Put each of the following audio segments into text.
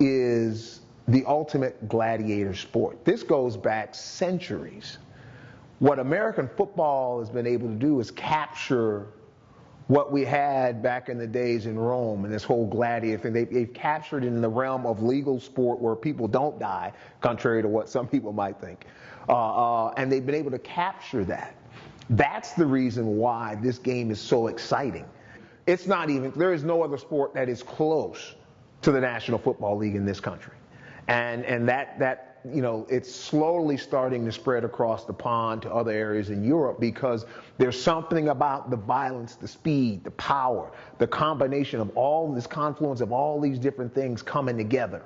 is the ultimate gladiator sport. This goes back centuries. What American football has been able to do is capture what we had back in the days in Rome and this whole gladiator thing. They've captured it in the realm of legal sport where people don't die, contrary to what some people might think. And they've been able to capture that. That's the reason why this game is so exciting. It's not even, there is no other sport that is close to the National Football League in this country. And that you know, it's slowly starting to spread across the pond to other areas in Europe because there's something about the violence, the speed, the power, the combination of all this confluence of all these different things coming together.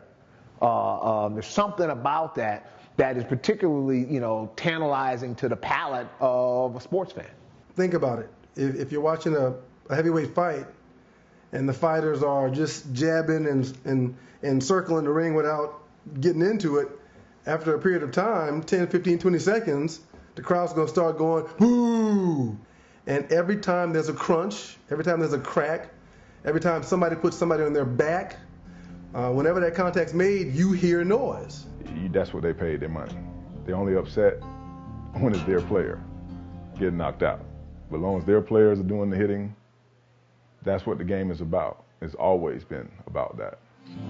There's something about that is particularly, you know, tantalizing to the palate of a sports fan. Think about it. If you're watching a heavyweight fight and the fighters are just jabbing and circling the ring without getting into it, after a period of time, 10, 15, 20 seconds, the crowd's going to start going, whoo! And every time there's a crunch, every time there's a crack, every time somebody puts somebody on their back, whenever that contact's made, you hear noise. That's what they paid their money. They're only upset when it's their player getting knocked out. But as long as their players are doing the hitting, that's what the game is about. It's always been about that.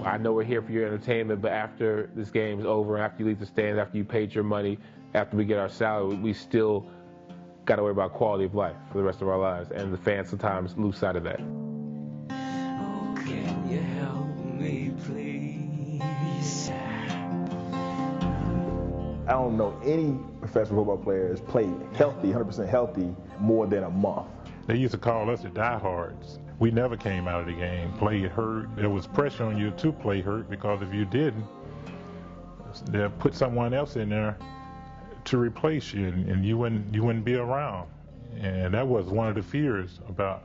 I know we're here for your entertainment, but after this game is over, after you leave the stands, after you paid your money, after we get our salary, we still got to worry about quality of life for the rest of our lives, and the fans sometimes lose sight of that. Oh, can you help me, please? I don't know any professional football players played healthy, 100% healthy, more than a month. They used to call us the diehards. We never came out of the game, played hurt. There was pressure on you to play hurt because if you didn't, they'll put someone else in there to replace you, and you wouldn't be around. And that was one of the fears about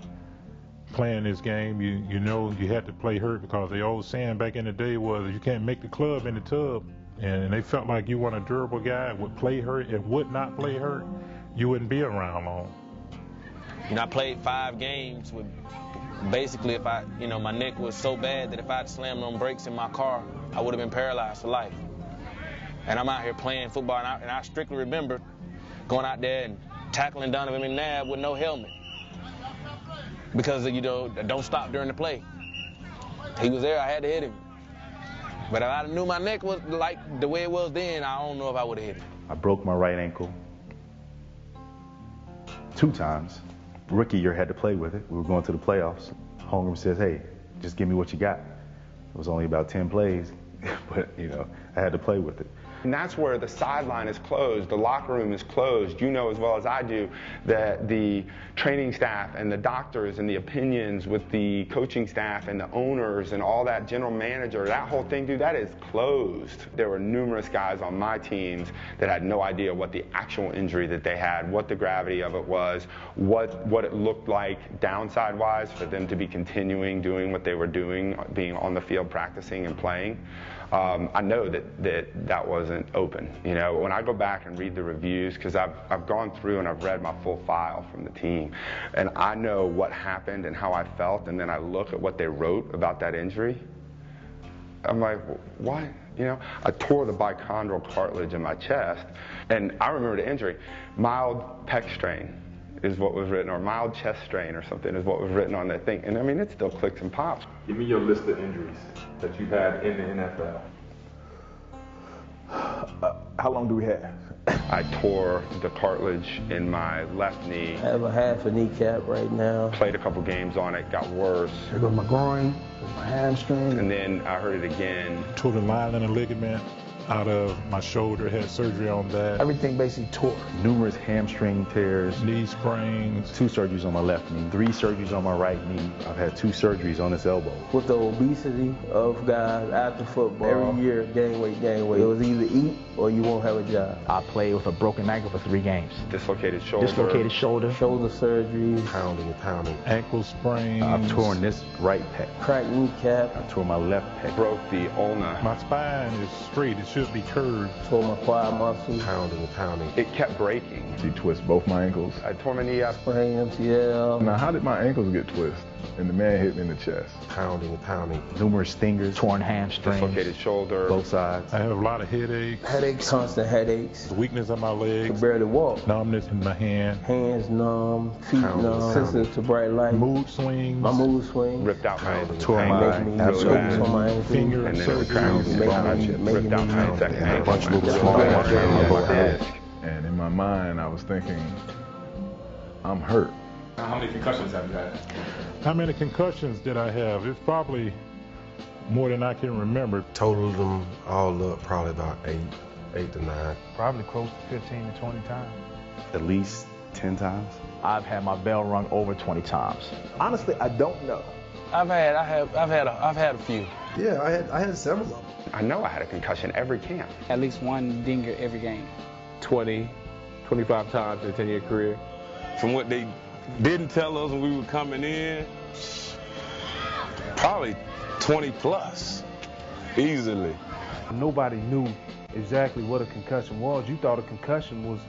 playing this game. You know you had to play hurt because the old saying back in the day was you can't make the club in the tub. And they felt like you weren't a durable guy, would play hurt and would not play hurt, you wouldn't be around long. You know, I played 5 games with basically if my neck was so bad that if I'd slammed on brakes in my car, I would have been paralyzed for life. And I'm out here playing football, and I strictly remember going out there and tackling Donovan McNabb with no helmet. Because, you know, don't stop during the play. He was there, I had to hit him. But if I knew my neck was like the way it was then, I don't know if I would have hit him. I broke my right ankle 2 times. Rookie year, had to play with it. We were going to the playoffs. Holmgren says, hey, just give me what you got. It was only about 10 plays, but, you know, I had to play with it. And that's where the sideline is closed, the locker room is closed. You know as well as I do that the training staff and the doctors and the opinions with the coaching staff and the owners and all that general manager, that whole thing, dude, that is closed. There were numerous guys on my teams that had no idea what the actual injury that they had, what the gravity of it was, what it looked like downside-wise for them to be continuing doing what they were doing, being on the field practicing and playing. I know that wasn't open. You know, when I go back and read the reviews, because I've gone through and I've read my full file from the team, and I know what happened and how I felt, and then I look at what they wrote about that injury, I'm like, why? You know, I tore the bichondral cartilage in my chest, and I remember the injury, mild pec strain is what was written, or mild chest strain or something is what was written on that thing. And I mean, it still clicks and pops. Give me your list of injuries that you had in the NFL. How long do we have? I tore the cartilage in my left knee. I have a half a kneecap right now. Played a couple games on it, got worse. There goes my groin, my hamstring. And then I hurt it again. Tore the myelin ligament out of my shoulder, had surgery on that. Everything basically tore. Numerous hamstring tears. Knee sprains. 2 surgeries on my left knee, 3 surgeries on my right knee. I've had 2 surgeries on this elbow. With the obesity of guys after football, every year, gain weight. It was either eat or you won't have a job. I played with a broken ankle for 3 games. Dislocated shoulder. Dislocated shoulder. Shoulder surgeries. Pounding. Ankle sprains. I've torn this right pec. Cracked kneecap. I tore my left pec. Broke the ulna. My spine is straight. It should be curved. Tore my quad muscle. Pounding. It kept breaking. You twist both my ankles. I tore my knee up. Sprained MCL. Now, how did my ankles get twisted? and the man hit me in the chest. Pounding, numerous stingers, torn hamstrings, dislocated shoulder, both sides. I have a lot of headaches, constant headaches, weakness in my legs, could barely walk, numbness in my hands, numb, feet numb, sensitive to bright light, mood swings, my mood swings, ripped out my tore my finger and then surgery, ripped out my second ankle, and in my mind I was thinking, I'm hurt. How many concussions have you had? How many concussions did I have? It's probably more than I can remember. Totaled them all up, probably about 8 to 9. Probably close to 15 to 20 times. At least 10 times. I've had my bell rung over 20 times. Honestly, I don't know. I've had a few. Yeah, I had several of them. I know I had a concussion every camp. At least one dinger every game. 20, 25 times in a 10-year career. From what they didn't tell us when we were coming in, probably 20 plus, easily. Nobody knew exactly what a concussion was. You thought a concussion was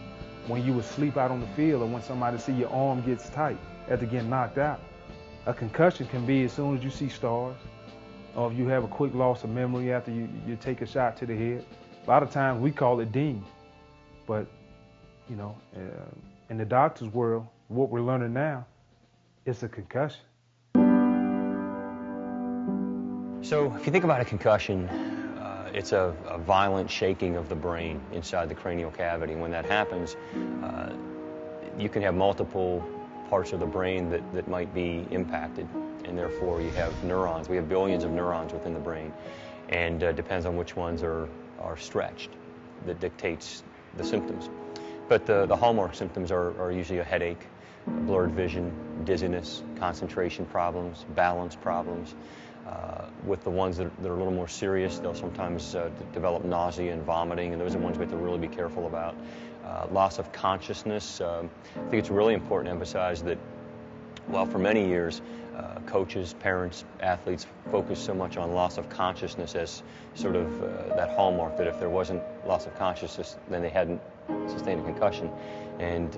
when you would sleep out on the field or when somebody see your arm gets tight after getting knocked out. A concussion can be as soon as you see stars, or if you have a quick loss of memory after you take a shot to the head. A lot of times we call it ding, but you know, in the doctor's world, what we're learning now, it's a concussion. So if you think about a concussion, it's a violent shaking of the brain inside the cranial cavity. When that happens, you can have multiple parts of the brain that might be impacted, and therefore you have neurons. We have billions of neurons within the brain, and depends on which ones are stretched that dictates the symptoms. But the hallmark symptoms are usually a headache, blurred vision, dizziness, concentration problems, balance problems. With the ones that are a little more serious, they'll sometimes develop nausea and vomiting, and those are the ones we have to really be careful about. Loss of consciousness. I think it's really important to emphasize that while for many years coaches, parents, athletes focused so much on loss of consciousness as sort of that hallmark, that if there wasn't loss of consciousness, then they hadn't sustained a concussion. And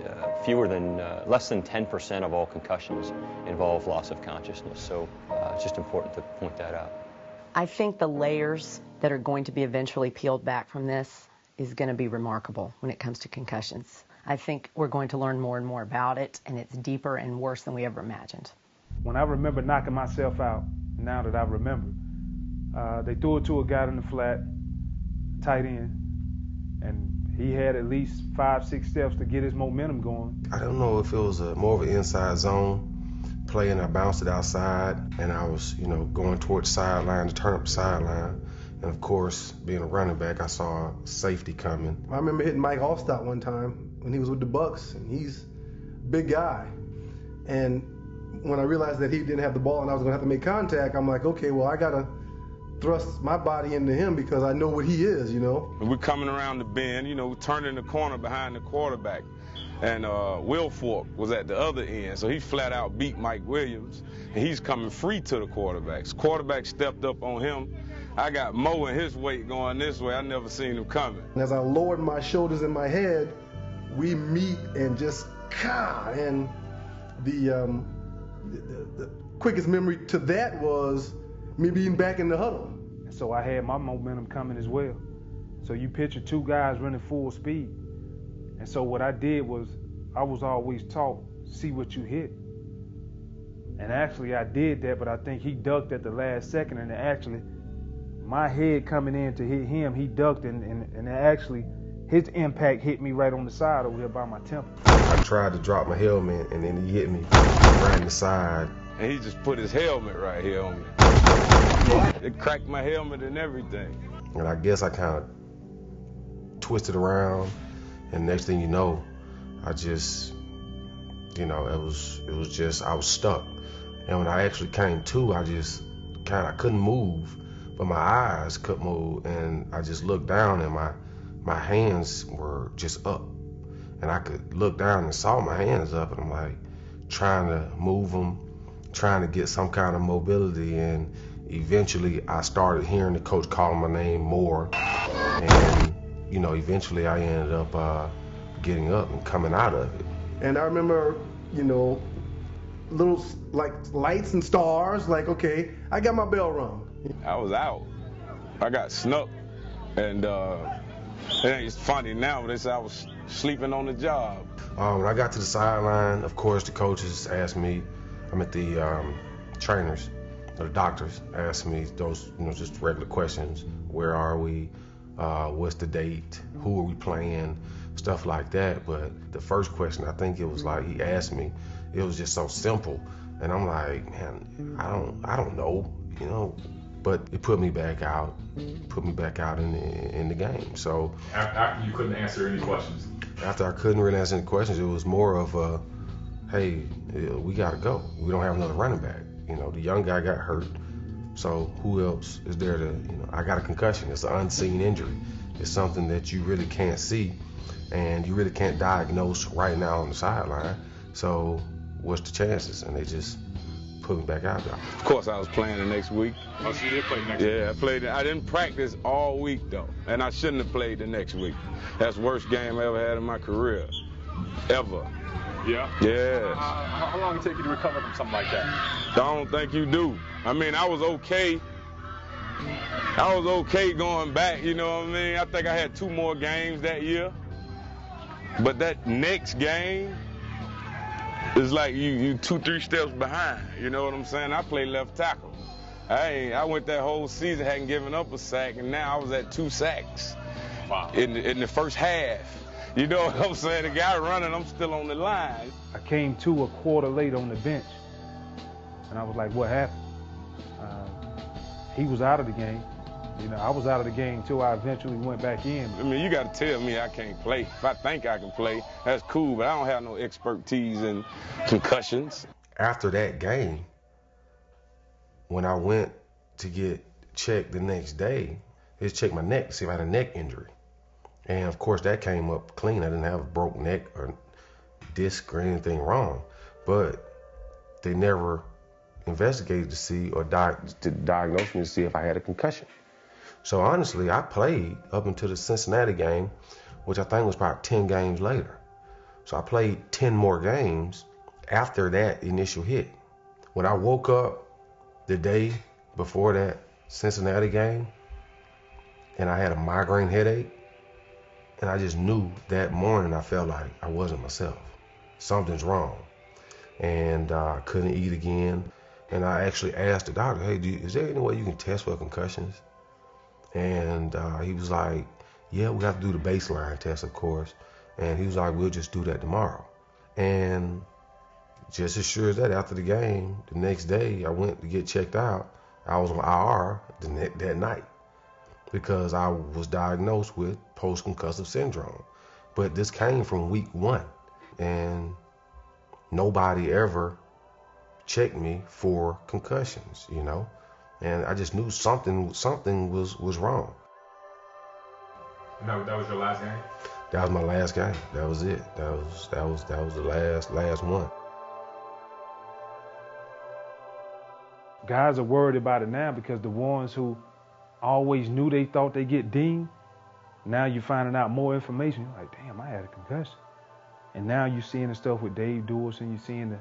less than 10% of all concussions involve loss of consciousness. So it's just important to point that out. I think the layers that are going to be eventually peeled back from this is going to be remarkable when it comes to concussions. I think we're going to learn more and more about it, and it's deeper and worse than we ever imagined. When I remember knocking myself out, now that I remember, they threw it to a guy in the flat, tight end, and he had at least 5-6 steps to get his momentum going. I don't know if it was more of an inside zone play, and I bounced it outside, and I was, going towards the sideline to turn up the sideline. And of course, being a running back, I saw safety coming. I remember hitting Mike Allstott one time when he was with the Bucks, and he's a big guy. And when I realized that he didn't have the ball and I was going to have to make contact, I'm like, okay, well, I got to thrust my body into him because I know what he is, We're coming around the bend, we're turning the corner behind the quarterback. And Will Fork was at the other end, so he flat out beat Mike Williams, and he's coming free to the quarterbacks. Quarterback stepped up on him. I got Mo in his weight going this way. I never seen him coming. And as I lowered my shoulders in my head, we meet and just, and the quickest memory to that was me being back in the huddle. So I had my momentum coming as well. So you picture two guys running full speed. And so what I did was, I was always taught, see what you hit. And actually I did that, but I think he ducked at the last second, and actually my head coming in to hit him, he ducked, and actually his impact hit me right on the side over here by my temple. I tried to drop my helmet, and then he hit me right in the side. And he just put his helmet right here on me. It cracked my helmet and everything. And I guess I kind of twisted around, and next thing you know, I just, it was just, I was stuck. And when I actually came to, I just I couldn't move, but my eyes couldn't move, and I just looked down, and my hands were just up. And I could look down and saw my hands up, and I'm like trying to move them, trying to get some kind of mobility, and eventually I started hearing the coach calling my name more, and eventually I ended up getting up and coming out of it. And I remember, little like lights and stars. Like, okay, I got my bell rung. I was out. I got snuck, and it's funny now, but they said I was sleeping on the job. When I got to the sideline, of course, the coaches asked me. The trainers, or the doctors asked me those, just regular questions. Where are we? What's the date? Who are we playing? Stuff like that. But the first question, I think it was like he asked me, it was just so simple, and I'm like, man, I don't know, But it put me back out in the game. So after you couldn't answer any questions. After I couldn't really answer any questions, it was more of a, hey, we gotta go. We don't have another running back. The young guy got hurt. So who else is there to, I got a concussion. It's an unseen injury. It's something that you really can't see and you really can't diagnose right now on the sideline. So what's the chances? And they just put me back out there. Of course I was playing the next week. Oh, so you did play the next week? Yeah, I played. I didn't practice all week though, and I shouldn't have played the next week. That's the worst game I ever had in my career, ever. Yeah? Yeah. How long did it take you to recover from something like that? I don't think you do. I mean, I was okay. I was okay going back, you know what I mean? I think I had 2 more games that year. But that next game is like you 2-3 steps behind, you know what I'm saying? I played left tackle. I went that whole season, hadn't given up a sack, and now I was at 2 sacks. Wow. In the first half. You know what I'm saying? The guy running, I'm still on the line. I came to a quarter late on the bench, and I was like, what happened? He was out of the game. I was out of the game until I eventually went back in. I mean, you got to tell me I can't play. If I think I can play, that's cool, but I don't have no expertise in concussions. After that game, when I went to get checked the next day, they checked my neck to see if I had a neck injury. And of course that came up clean. I didn't have a broke neck or disc or anything wrong, but they never investigated to see or to diagnose me to see if I had a concussion. So honestly, I played up until the Cincinnati game, which I think was about 10 games later. So I played 10 more games after that initial hit. When I woke up the day before that Cincinnati game and I had a migraine headache, and I just knew that morning I felt like I wasn't myself. Something's wrong. And I couldn't eat again. And I actually asked the doctor, hey, is there any way you can test for concussions? And he was like, yeah, we have to do the baseline test, of course. And he was like, we'll just do that tomorrow. And just as sure as that, after the game, the next day I went to get checked out. I was on IR that night, because I was diagnosed with post-concussive syndrome. But this came from week 1, and nobody ever checked me for concussions, and I just knew something was wrong. And that was your last game? That was my last game. That was it. That was the last one. Guys are worried about it now because the ones who always knew they thought they get dinged, now you're finding out more information. You're like, damn, I had a concussion. And now you're seeing the stuff with Dave Dewis, and you're seeing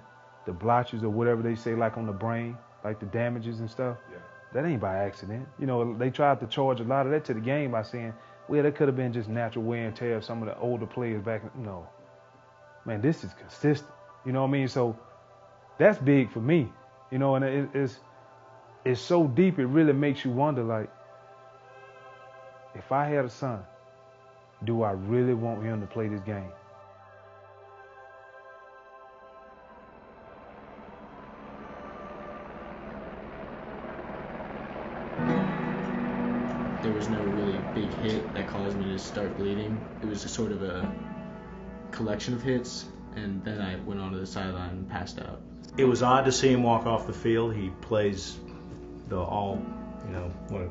the blotches or whatever they say, like on the brain, like the damages and stuff. Yeah. That ain't by accident. They tried to charge a lot of that to the game by saying, well, that could have been just natural wear and tear of some of the older players back. No. Man, this is consistent. You know what I mean? So that's big for me. And it's so deep, it really makes you wonder, like, if I had a son, do I really want him to play this game? There was no really big hit that caused me to start bleeding. It was just sort of a collection of hits, and then I went onto the sideline and passed out. It was odd to see him walk off the field. He plays the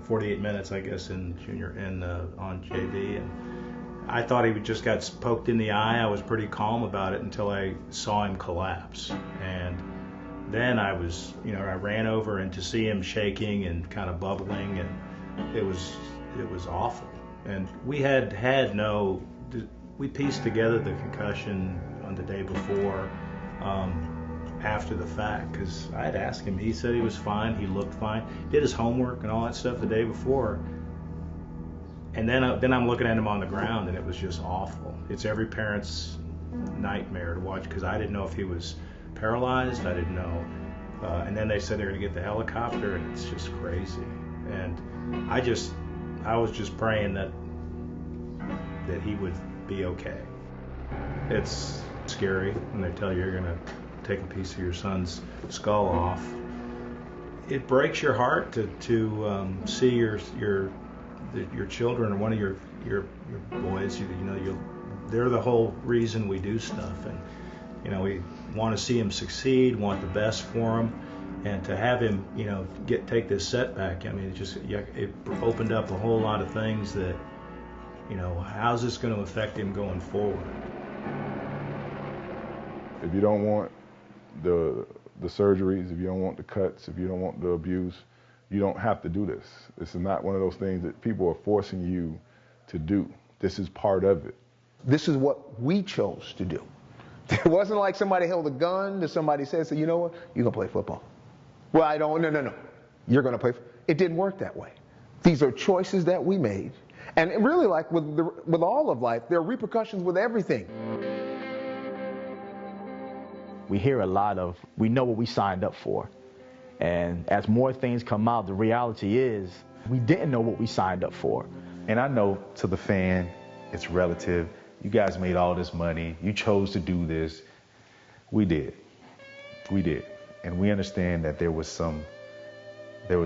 48 minutes, I guess, in junior and on JV, and I thought he just got poked in the eye. I was pretty calm about it until I saw him collapse, and then I ran over, and to see him shaking and kind of bubbling, and it was awful. And we we pieced together the concussion on the day before. after the fact, because I had asked him. He said he was fine. He looked fine. Did his homework and all that stuff the day before. And then I'm looking at him on the ground, and it was just awful. It's every parent's nightmare to watch, because I didn't know if he was paralyzed. I didn't know. And then they said they're going to get the helicopter, and it's just crazy. And I was just praying that he would be okay. It's scary when they tell you you're going to take a piece of your son's skull off. It breaks your heart to see your children, or one of your boys. They're the whole reason we do stuff, and we want to see him succeed, want the best for him, and to have him take this setback. I mean, it opened up a whole lot of things that how's this going to affect him going forward. If you don't want the surgeries, if you don't want the cuts, if you don't want the abuse, you don't have to do this. This is not one of those things that people are forcing you to do. This is part of it. This is what we chose to do. It wasn't like somebody held a gun to somebody said, you know what, you're going to play football. Well, no. You're going to play. It didn't work that way. These are choices that we made. And really, like with all of life, there are repercussions with everything. We hear a lot of, we know what we signed up for. And as more things come out, the reality is we didn't know what we signed up for. And I know to the fan, it's relative. You guys made all this money. You chose to do this. We did. We did. And we understand that there was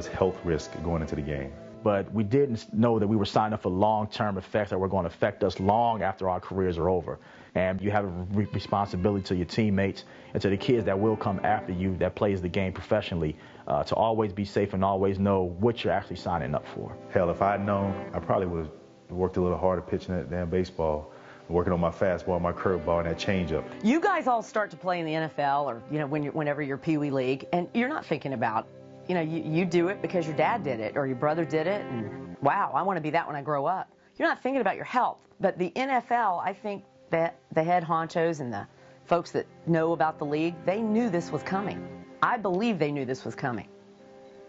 health risk going into the game. But we didn't know that we were signing up for long-term effects that were going to affect us long after our careers are over. And you have a responsibility to your teammates and to the kids that will come after you that plays the game professionally to always be safe and always know what you're actually signing up for. Hell, if I'd known, I probably would have worked a little harder pitching that damn baseball, working on my fastball, my curveball, and that changeup. You guys all start to play in the NFL or whenever you're Pee Wee League, and you're not thinking about, you do it because your dad did it or your brother did it, and wow, I want to be that when I grow up. You're not thinking about your health. But the NFL, I think that the head honchos and the folks that know about the league, they knew this was coming. I believe they knew this was coming.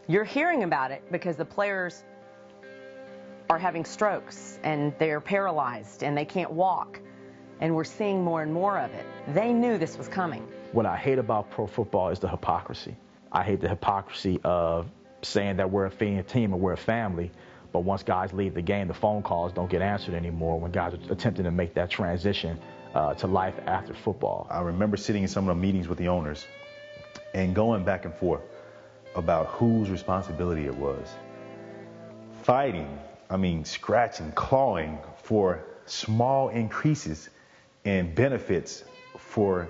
You're hearing about it because the players are having strokes and they're paralyzed and they can't walk, and we're seeing more and more of it. They knew this was coming. What I hate about pro football is the hypocrisy. I hate the hypocrisy of saying that we're a team and we're a family, but once guys leave the game, the phone calls don't get answered anymore when guys are attempting to make that transition to life after football. I remember sitting in some of the meetings with the owners and going back and forth about whose responsibility it was. Fighting, scratching, clawing for small increases in benefits for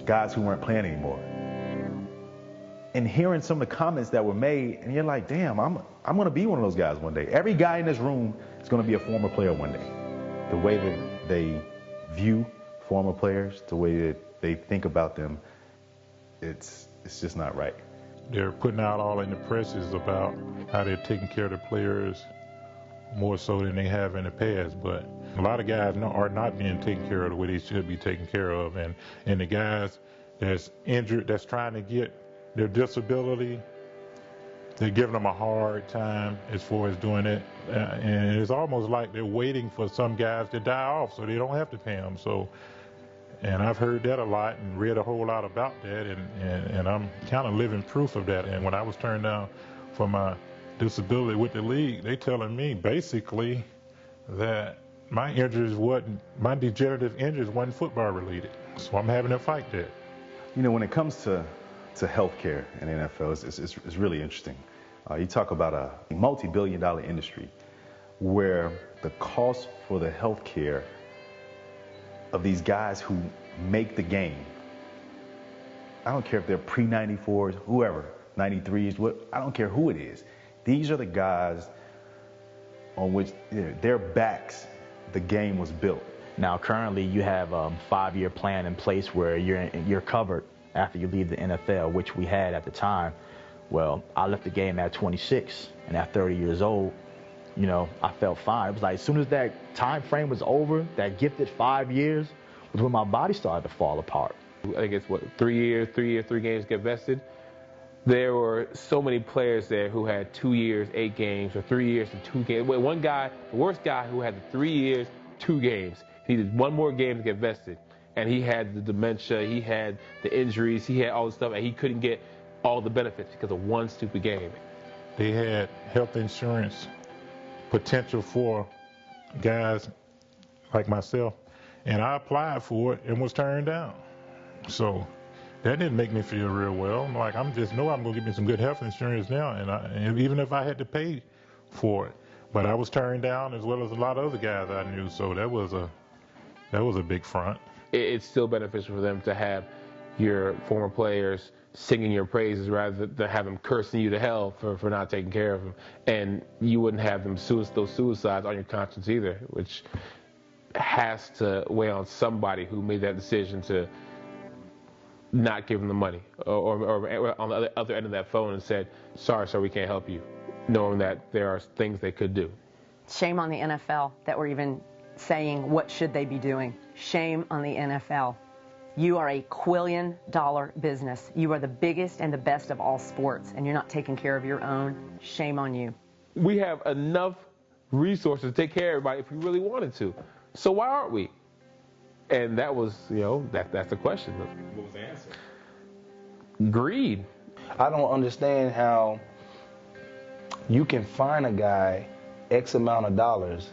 guys who weren't playing anymore. And hearing some of the comments that were made, and you're like, damn, I'm going to be one of those guys one day. Every guy in this room is going to be a former player one day. The way that they view former players, the way that they think about them, it's just not right. They're putting out all in the presses about how they're taking care of the players more so than they have in the past. But a lot of guys are not being taken care of the way they should be taken care of. And the guys that's injured, that's trying to get their disability, they're giving them a hard time as far as doing it. And it's almost like they're waiting for some guys to die off so they don't have to pay them. And I've heard that a lot and read a whole lot about that, and I'm kind of living proof of that. And when I was turned down for my disability with the league, they telling me basically that my degenerative injuries wasn't football related. So I'm having to fight that. When it comes to healthcare in the NFL, it's really interesting. You talk about a multi-billion-dollar industry where the cost for the healthcare of these guys who make the game, I don't care if they're pre-94s, whoever, 93s, I don't care who it is. These are the guys on which their backs the game was built. Now, currently, you have a 5-year plan in place where you're covered after you leave the NFL, which we had at the time. Well, I left the game at 26, and at 30 years old, I felt fine. It was like as soon as that time frame was over, that gifted 5 years, was when my body started to fall apart. I think it's, 3 years, 3 games get vested. There were so many players there who had 2 years, 8 games, or 3 years and 2 games. One guy, the worst guy, who had 3 years, 2 games. He needed 1 more game to get vested. And he had the dementia, he had the injuries, he had all the stuff, and he couldn't get all the benefits because of 1 stupid game. They had health insurance potential for guys like myself, and I applied for it and was turned down. So that didn't make me feel real well. I'm like, I'm gonna get me some good health insurance now, and even if I had to pay for it. But I was turned down as well as a lot of other guys I knew, so that was a big front. It's still beneficial for them to have your former players singing your praises rather than have them cursing you to hell for not taking care of them. And you wouldn't have them those suicides on your conscience either, which has to weigh on somebody who made that decision to not give them the money, or on the other end of that phone and said, sorry, sir, we can't help you, knowing that there are things they could do. Shame on the NFL that we're even saying what should they be doing. Shame on the NFL. You are a $1 quillion business. You are the biggest and the best of all sports, and you're not taking care of your own. Shame on you. We have enough resources to take care of everybody if we really wanted to. So why aren't we? And that was, that's the question. What was the answer? Greed. I don't understand how you can fine a guy X amount of dollars,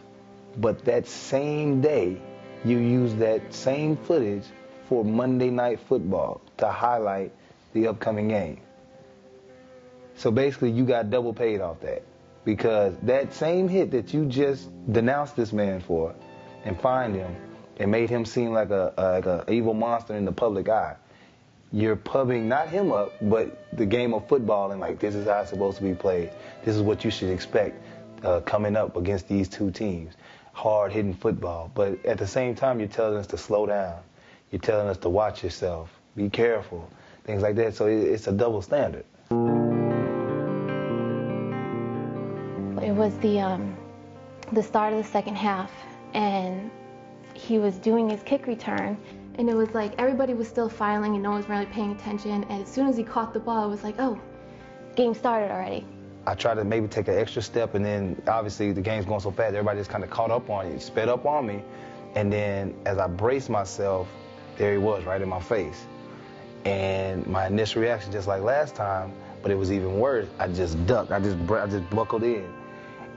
but that same day you use that same footage for Monday Night Football to highlight the upcoming game. So basically you got double paid off that, because that same hit that you just denounced this man for and fined him and made him seem like a evil monster in the public eye, you're pubbing not him up, but the game of football, and like, this is how it's supposed to be played. This is what you should expect coming up against these two teams. Hard-hitting football. But at the same time, you're telling us to slow down. You're telling us to watch yourself, be careful, things like that. So it's a double standard. It was the start of the second half, and he was doing his kick return, and it was like everybody was still filing and no one was really paying attention. And as soon as he caught the ball, it was like, oh, game started already. I tried to maybe take an extra step, and then obviously the game's going so fast, everybody just kind of caught up on it, sped up on me. And then as I braced myself, there he was right in my face. And my initial reaction, just like last time, but it was even worse, I just ducked, I just buckled in.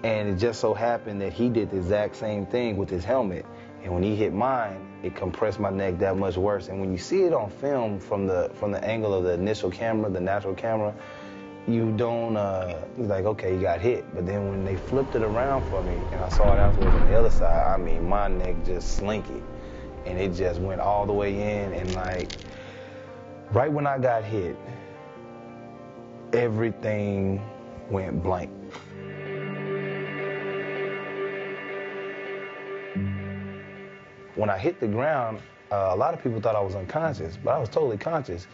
And it just so happened that he did the exact same thing with his helmet. And when he hit mine, it compressed my neck that much worse. And when you see it on film from the angle of the initial camera, the natural camera, you don't, you're like, okay, you got hit. But then when they flipped it around for me and I saw it afterwards on the other side, I mean, my neck just slinky. And it just went all the way in, and like, right when I got hit, everything went blank. When I hit the ground, a lot of people thought I was unconscious, but I was totally conscious.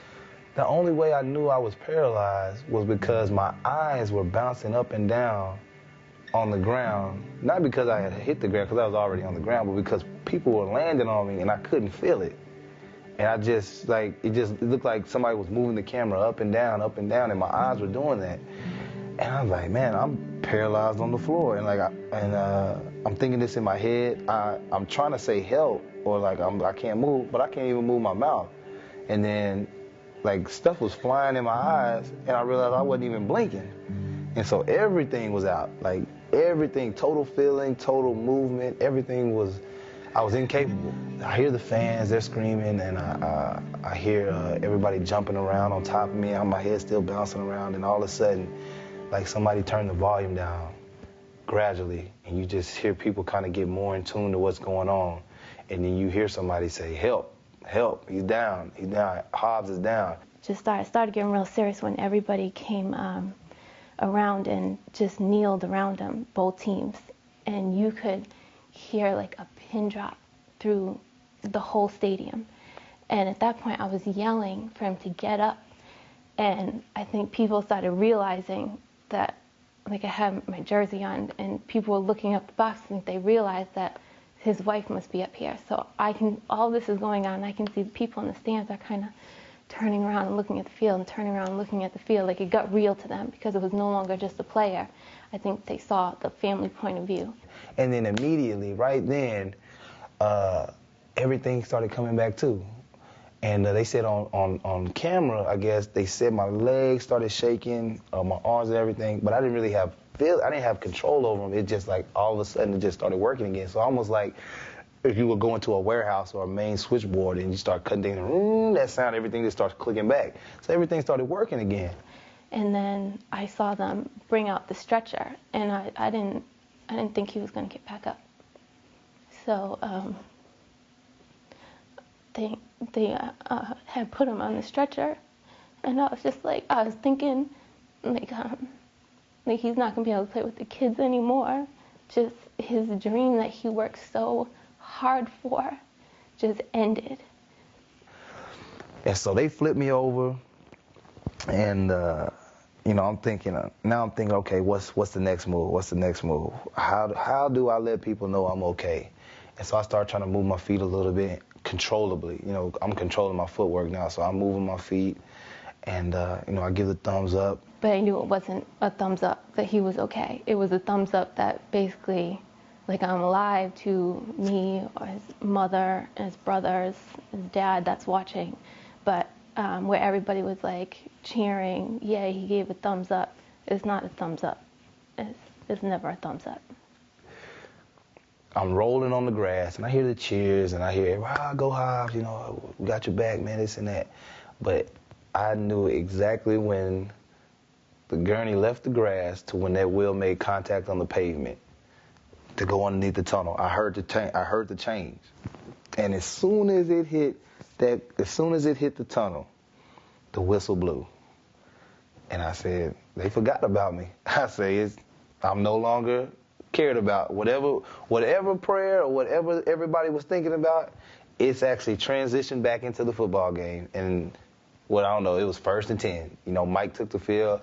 The only way I knew I was paralyzed was because my eyes were bouncing up and down on the ground, not because I had hit the ground, because I was already on the ground, but because people were landing on me and I couldn't feel it. And I just, like, it looked like somebody was moving the camera up and down, and my eyes were doing that. And I was like, man, I'm paralyzed on the floor. And like, I'm thinking this in my head. I'm trying to say help, or like I can't move, but I can't even move my mouth. And then, like, stuff was flying in my eyes, and I realized I wasn't even blinking. And so everything was out, like everything, total feeling, total movement, everything was, I was incapable. I hear the fans, they're screaming, and I hear everybody jumping around on top of me, and my head still bouncing around, and all of a sudden, like somebody turned the volume down gradually, and you just hear people kind of get more in tune to what's going on. And then you hear somebody say, help, help, he's down, Hobbs is down. Just started getting real serious when everybody came around and just kneeled around him, both teams. And you could hear like a pin drop through the whole stadium. And at that point I was yelling for him to get up. And I think people started realizing that, like, I had my jersey on, and people were looking up the box, and they realized that his wife must be up here. So all this is going on. I can see the people in the stands are kind of turning around and looking at the field and turning around and looking at the field. Like it got real to them because it was no longer just a player. I think they saw the family point of view. And then immediately, right then, everything started coming back too. And they said on camera, I guess, they said my legs started shaking, my arms and everything, but I didn't really have I didn't have control over them. It just like all of a sudden it just started working again. So almost like if you were going to a warehouse or a main switchboard and you start cutting things, that sound, everything just starts clicking back. So everything started working again. And then I saw them bring out the stretcher, and I didn't think he was going to get back up. So they had put him on the stretcher, and I was just like, I was thinking, like he's not going to be able to play with the kids anymore. Just his dream that he worked so hard for just ended. And so they flipped me over, and I'm thinking, okay, what's the next move? What's the next move? How do I let people know I'm okay? And so I started trying to move my feet a little bit controllably. I'm controlling my footwork now, so I'm moving my feet, and I give the thumbs up. But I knew it wasn't a thumbs up that he was okay. It was a thumbs up that basically, like, I'm alive to me, or his mother, his brothers, his dad that's watching. But where everybody was like cheering, yeah, he gave a thumbs up. It's not a thumbs up. It's never a thumbs up. I'm rolling on the grass, and I hear the cheers, and I hear, go Hobbs, we got your back, man, this and that. But I knew exactly when the gurney left the grass to when that wheel made contact on the pavement to go underneath the tunnel. I heard the change, and as soon as it hit the tunnel, the whistle blew, and I said, they forgot about me. I say, I'm no longer cared about. Whatever prayer or whatever everybody was thinking about, it's actually transitioned back into the football game. And I don't know, it was 1st and 10. Mike took the field,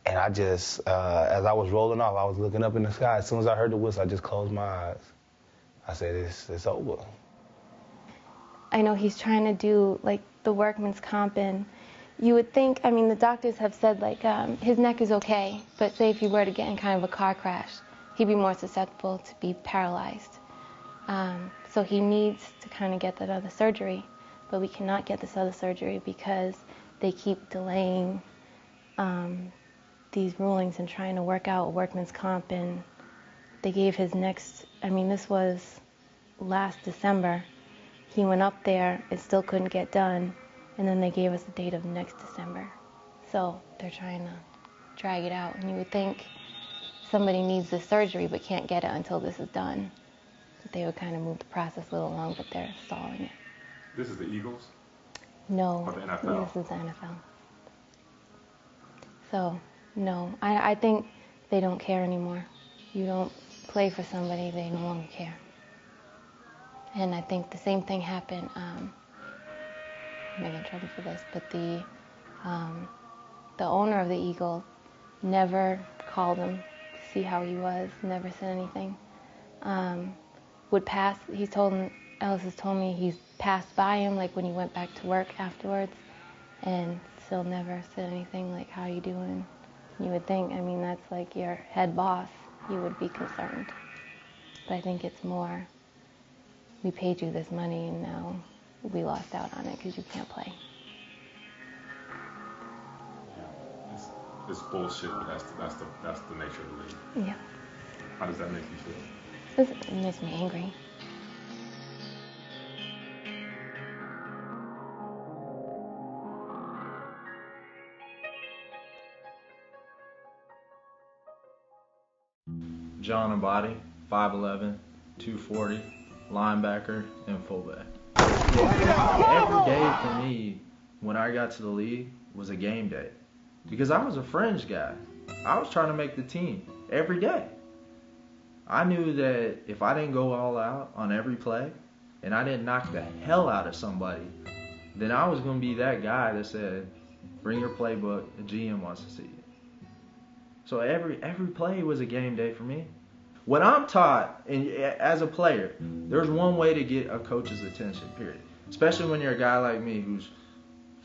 and I just, as I was rolling off, I was looking up in the sky. As soon as I heard the whistle, I just closed my eyes. I said, it's over. I know he's trying to do like the workman's comp, and you would think, the doctors have said like his neck is okay, but say if he were to get in kind of a car crash, he'd be more susceptible to be paralyzed. So he needs to kind of get that other surgery, but we cannot get this other surgery because they keep delaying these rulings and trying to work out workman's comp. And they gave his next, this was last December. He went up there, it still couldn't get done, and then they gave us the date of next December. So they're trying to drag it out, and you would think somebody needs this surgery but can't get it until this is done. They would kind of move the process a little along, but they're stalling it. This is the Eagles? No, or the NFL? This is the NFL. So, no, I think they don't care anymore. You don't play for somebody, they no longer care. And I think the same thing happened, I may get in trouble for this, but the owner of the Eagles never called him to see how he was, never said anything. Would pass, Ellis has told me he's passed by him, like when he went back to work afterwards, and still never said anything like, how you doing? You would think, that's like your head boss, you would be concerned. But I think it's more, we paid you this money and now we lost out on it because you can't play. It's bullshit, but that's the nature of the league. Yeah. How does that make you feel? It makes me angry. John Abadi, 5'11", 240, linebacker, and fullback. Every day for me, when I got to the league, was a game day. Because I was a fringe guy. I was trying to make the team every day. I knew that if I didn't go all out on every play, and I didn't knock the hell out of somebody, then I was going to be that guy that said, bring your playbook, the GM wants to see it. So every play was a game day for me. What I'm taught, and as a player, there's one way to get a coach's attention, period. Especially when you're a guy like me who's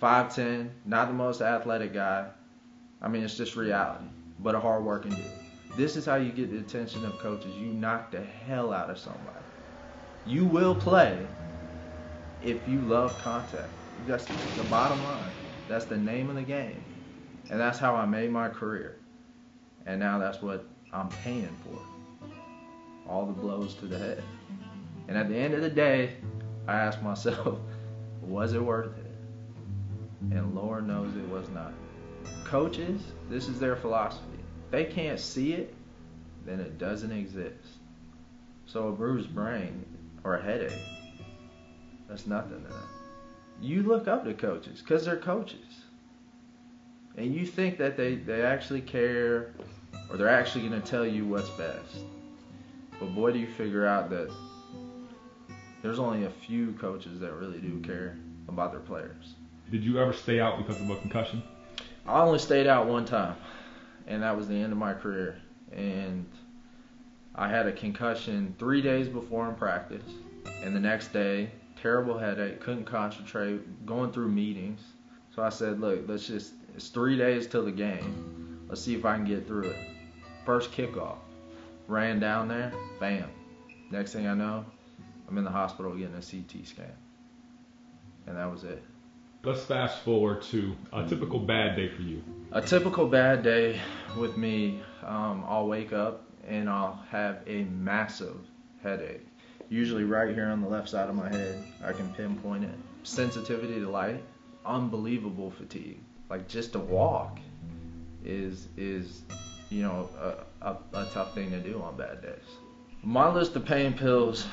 5'10", not the most athletic guy. I mean, it's just reality, but a hard-working dude. This is how you get the attention of coaches. You knock the hell out of somebody. You will play if you love contact. That's the bottom line. That's the name of the game. And that's how I made my career. And now that's what I'm paying for. All the blows to the head. And at the end of the day, I asked myself, was it worth it? And Lord knows it was not. Coaches, this is their philosophy. If they can't see it, then it doesn't exist. So a bruised brain or a headache, that's nothing to them. You look up to coaches because they're coaches. And you think that they actually care or they're actually going to tell you what's best. But boy, do you figure out that there's only a few coaches that really do care about their players. Did you ever stay out because of a concussion? I only stayed out one time, and that was the end of my career. And I had a concussion 3 days before in practice, and the next day, terrible headache, couldn't concentrate, going through meetings. So I said, look, it's 3 days till the game. Let's see if I can get through it. First kickoff, ran down there, bam. Next thing I know, I'm in the hospital getting a CT scan. And that was it. Let's fast forward to a typical bad day for you. A typical bad day with me, I'll wake up and I'll have a massive headache. Usually right here on the left side of my head, I can pinpoint it. Sensitivity to light, unbelievable fatigue. Like just to walk is you know, a tough thing to do on bad days. My list of pain pills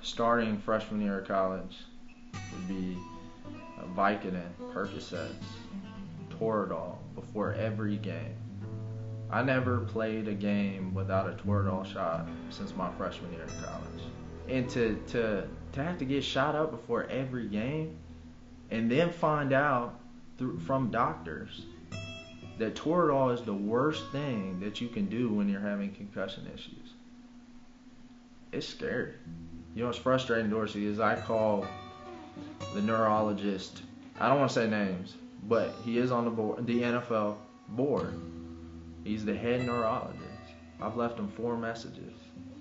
starting freshman year of college would be Vicodin, Percocets, Toradol before every game. I never played a game without a Toradol shot since my freshman year of college. And to have to get shot up before every game and then find out from doctors that Toradol is the worst thing that you can do when you're having concussion issues. It's scary. You know what's frustrating, Dorsey, is I call the neurologist, I don't want to say names, but he is on the board, the NFL board. He's the head neurologist. I've left him 4 messages.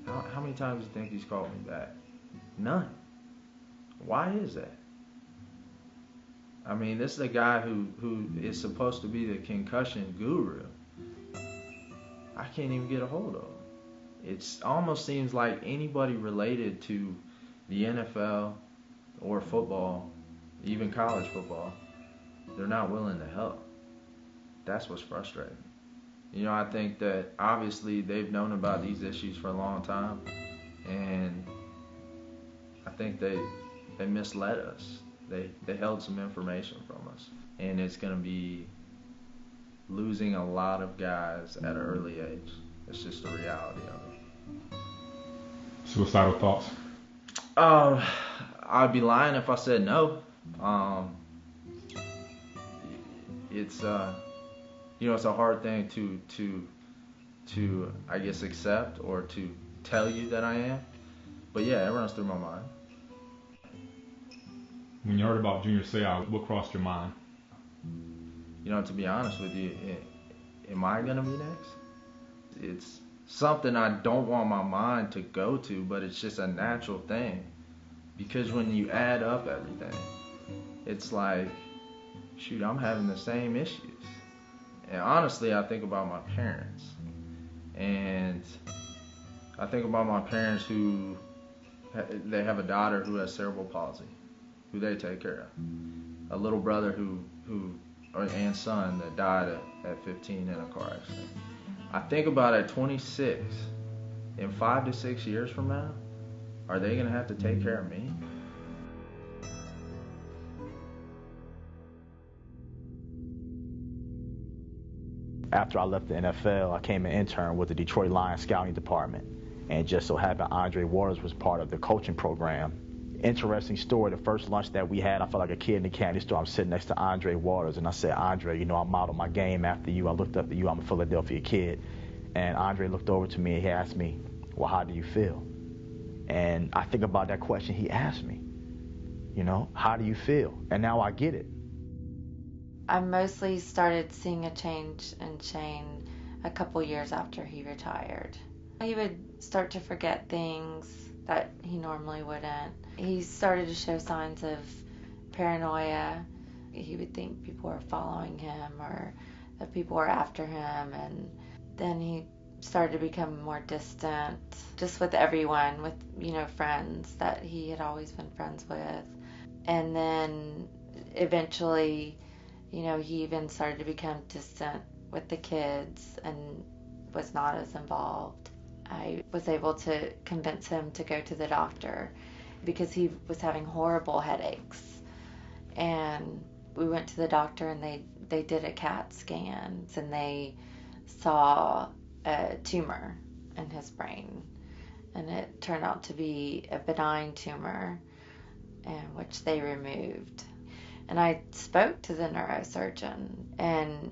How many times do you think he's called me back? None. Why is that? I mean, this is a guy who is supposed to be the concussion guru. I can't even get a hold of him. It almost seems like anybody related to the NFL or football, even college football, they're not willing to help. That's what's frustrating. You know, I think that obviously they've known about these issues for a long time, and I think they misled us. They held some information from us, and it's going to be losing a lot of guys at an early age. It's just the reality of it. Suicidal thoughts? I'd be lying if I said no. It's you know, it's a hard thing to I guess accept or to tell you that I am, but yeah, it runs through my mind. When you heard about Junior Seau, what crossed your mind? You know, to be honest with you, am I gonna be next? It's something I don't want my mind to go to, but it's just a natural thing. Because when you add up everything, it's like, shoot, I'm having the same issues. And honestly, I think about my parents. And I think about my parents who, they have a daughter who has cerebral palsy, who they take care of. A little brother and son that died at 15 in a car accident. I think about at 26, in 5 to 6 years from now, are they going to have to take care of me? After I left the NFL, I came an intern with the Detroit Lions scouting department. And just so happened Andre Waters was part of the coaching program. Interesting story, the first lunch that we had, I felt like a kid in the candy store. I'm sitting next to Andre Waters, and I said, Andre, you know, I modeled my game after you. I looked up to you. I'm a Philadelphia kid. And Andre looked over to me and he asked me, well, how do you feel? And I think about that question he asked me, you know, how do you feel? And now I get it. I mostly started seeing a change in Shane a couple years after he retired. He would start to forget things that he normally wouldn't. He started to show signs of paranoia. He would think people were following him or that people were after him, and then he started to become more distant just with everyone, with, you know, friends that he had always been friends with. And then eventually, you know, he even started to become distant with the kids and was not as involved. I was able to convince him to go to the doctor because he was having horrible headaches. And we went to the doctor and they did a CAT scan and they saw a tumor in his brain. And it turned out to be a benign tumor, which they removed. And I spoke to the neurosurgeon, and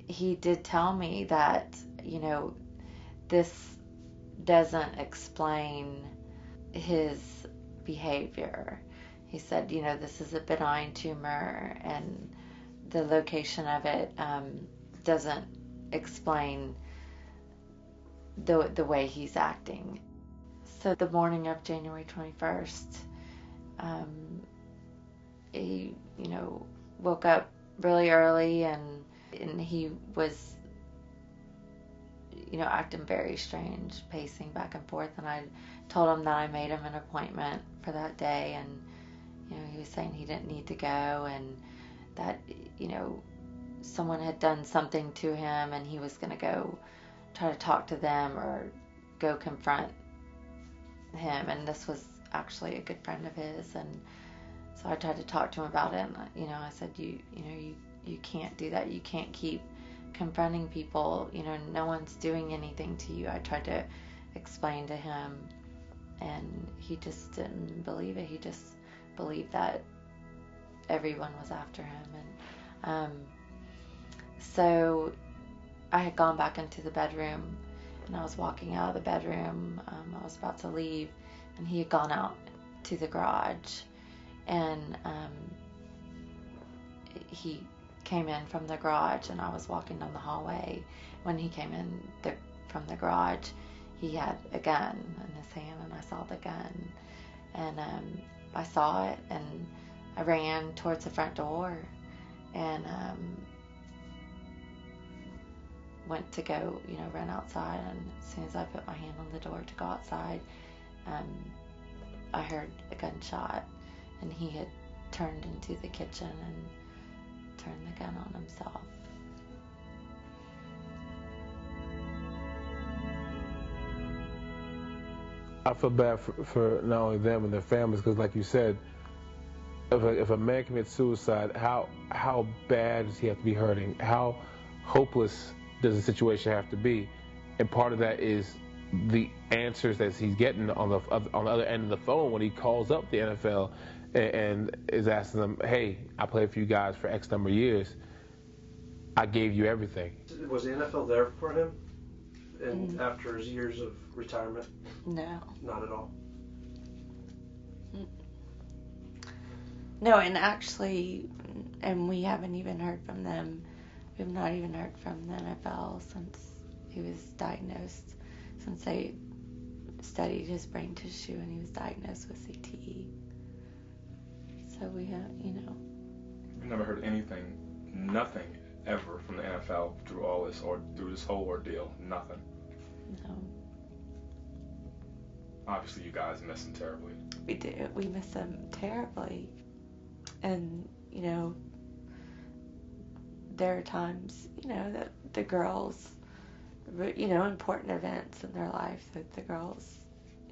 he did tell me that, you know, this doesn't explain his behavior. He said, you know, this is a benign tumor, and the location of it doesn't explain the way he's acting. So the morning of January 21st, he, you know, woke up really early and he was, you know, acting very strange, pacing back and forth. And I told him that I made him an appointment for that day, and, you know, he was saying he didn't need to go and that, you know, someone had done something to him and he was going to go try to talk to them or go confront him. And this was actually a good friend of his, and so I tried to talk to him about it, and, you know, I said, you can't do that. You can't keep confronting people. You know, no one's doing anything to you. I tried to explain to him, and he just didn't believe it. He just believed that everyone was after him. And so I had gone back into the bedroom, and I was walking out of the bedroom. I was about to leave, and he had gone out to the garage. And he came in from the garage, and I was walking down the hallway. When he came in from the garage, he had a gun in his hand, and I saw the gun. And I saw it, and I ran towards the front door, and went to go, you know, run outside. And as soon as I put my hand on the door to go outside, I heard a gunshot. And he had turned into the kitchen and turned the gun on himself. I feel bad for not only them and their families, because like you said, if a man commits suicide, how bad does he have to be hurting? How hopeless does the situation have to be? And part of that is the answers that he's getting on the other end of the phone when he calls up the NFL and is asking them, hey, I played for you guys for X number of years. I gave you everything. Was the NFL there for him after his years of retirement? No. Not at all? No, and actually, and we haven't even heard from them. We have not even heard from the NFL since he was diagnosed, since they studied his brain tissue and he was diagnosed with CTE. So we have, you know. We never heard anything, nothing ever from the NFL through all this, or through this whole ordeal. Nothing. No. Obviously, you guys miss him terribly. We do. We miss him terribly. And, you know, there are times, you know, that the girls, you know, important events in their life, that the girls,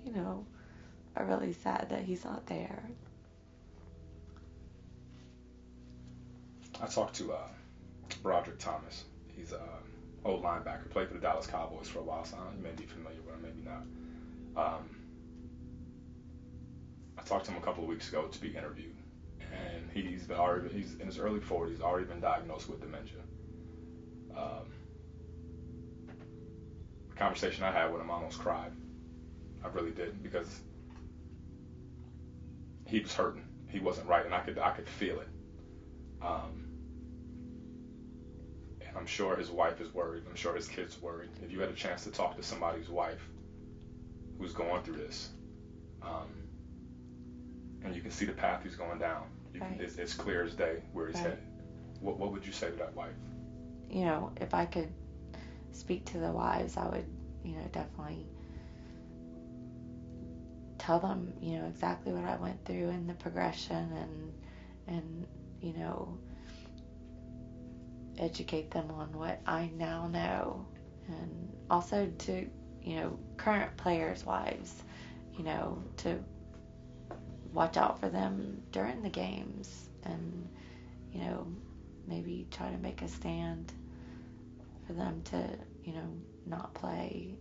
you know, are really sad that he's not there. I talked to Broderick Thomas. He's an old linebacker, played for the Dallas Cowboys for a while, so you may be familiar with him, maybe not. I talked to him a couple of weeks ago to be interviewed, and he's in his early 40s, already been diagnosed with dementia. The conversation I had with him, I almost cried. I really didn't, because he was hurting. He wasn't right, and I could feel it. And I'm sure his wife is worried. I'm sure his kids are worried. If you had a chance to talk to somebody's wife who's going through this, and you can see the path he's going down, it's clear as day where he's headed. What would you say to that wife? You know, if I could speak to the wives, I would, you know, definitely tell them, you know, exactly what I went through and the progression, and you know, educate them on what I now know, and also to, you know, current players' wives, you know, to watch out for them during the games, and, you know, maybe try to make a stand for them to, you know, not play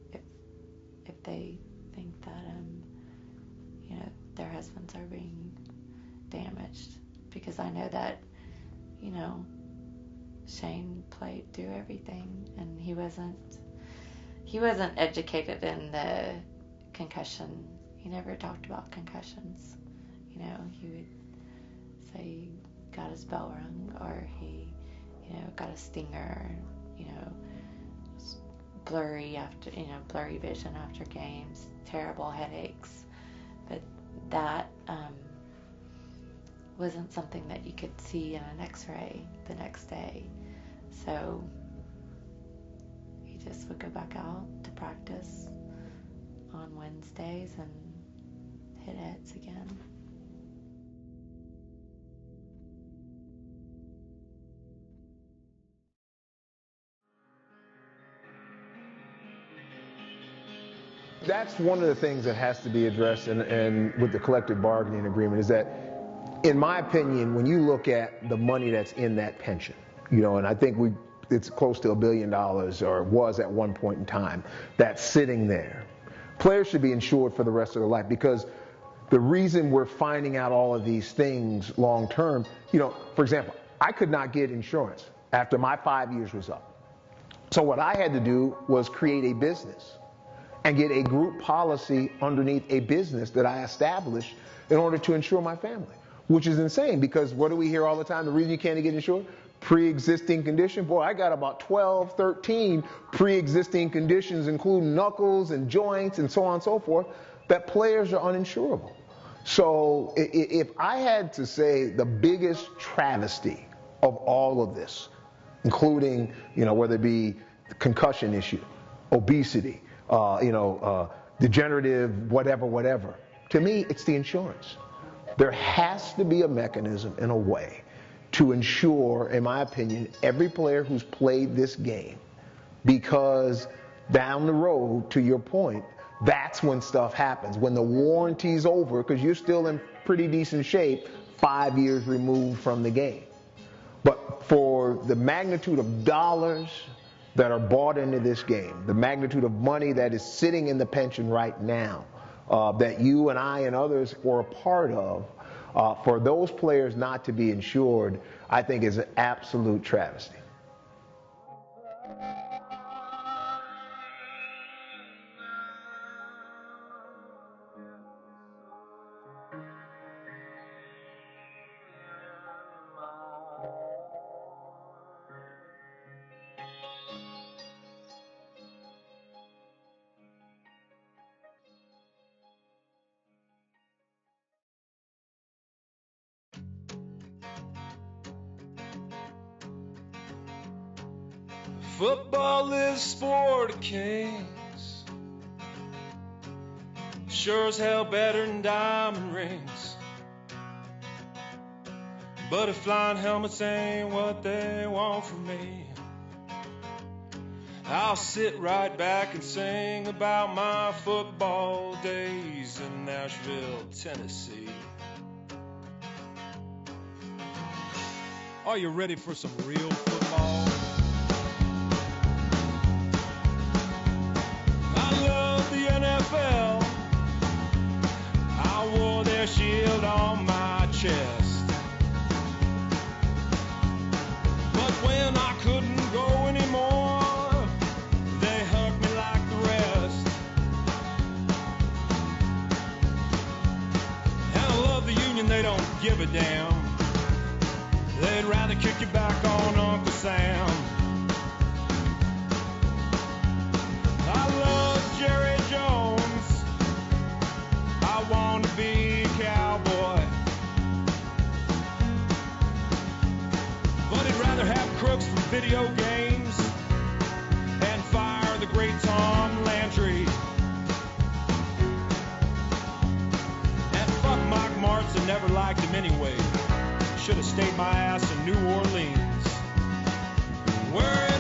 if they think that you know, their husbands are being damaged, because I know that, you know, Shane played through everything, and he wasn't educated in the concussion. He never talked about concussions. You know, he would say he got his bell rung, or he, you know, got a stinger, you know, blurry vision after games, terrible headaches. But that wasn't something that you could see in an x-ray the next day. So he just would go back out to practice on Wednesdays and hit heads again. That's one of the things that has to be addressed and with the collective bargaining agreement, is that, in my opinion, when you look at the money that's in that pension, you know, and I think it's close to $1 billion, or was at one point in time, that's sitting there. Players should be insured for the rest of their life, because the reason we're finding out all of these things long term, you know, for example, I could not get insurance after my 5 years was up. So what I had to do was create a business and get a group policy underneath a business that I established in order to insure my family, which is insane, because what do we hear all the time? The reason you can't get insured? Pre-existing condition. Boy, I got about 12, 13 pre-existing conditions, including knuckles and joints and so on and so forth, that players are uninsurable. So if I had to say the biggest travesty of all of this, including, you know, whether it be the concussion issue, obesity, degenerative, whatever. To me, it's the insurance. There has to be a mechanism and a way to insure, in my opinion, every player who's played this game, because down the road, to your point, that's when stuff happens. When the warranty's over, because you're still in pretty decent shape 5 years removed from the game. But for the magnitude of dollars that are bought into this game, the magnitude of money that is sitting in the pension right now, that you and I and others were a part of, for those players not to be insured, I think is an absolute travesty. Football is the sport of kings, sure as hell better than diamond rings. But if flying helmets ain't what they want from me, I'll sit right back and sing about my football days in Nashville, Tennessee. Are you ready for some real football? NFL, I wore their shield on my chest. But when I couldn't go anymore, they hugged me like the rest. they don't give a damn. They'd rather kick you back on Uncle Sam. I love Jerry Jones. I want to be a cowboy. But he'd rather have crooks from video games and fire the great Tom Landry. And fuck Mike Martz, I never liked him anyway. Should have stayed my ass in New Orleans. Where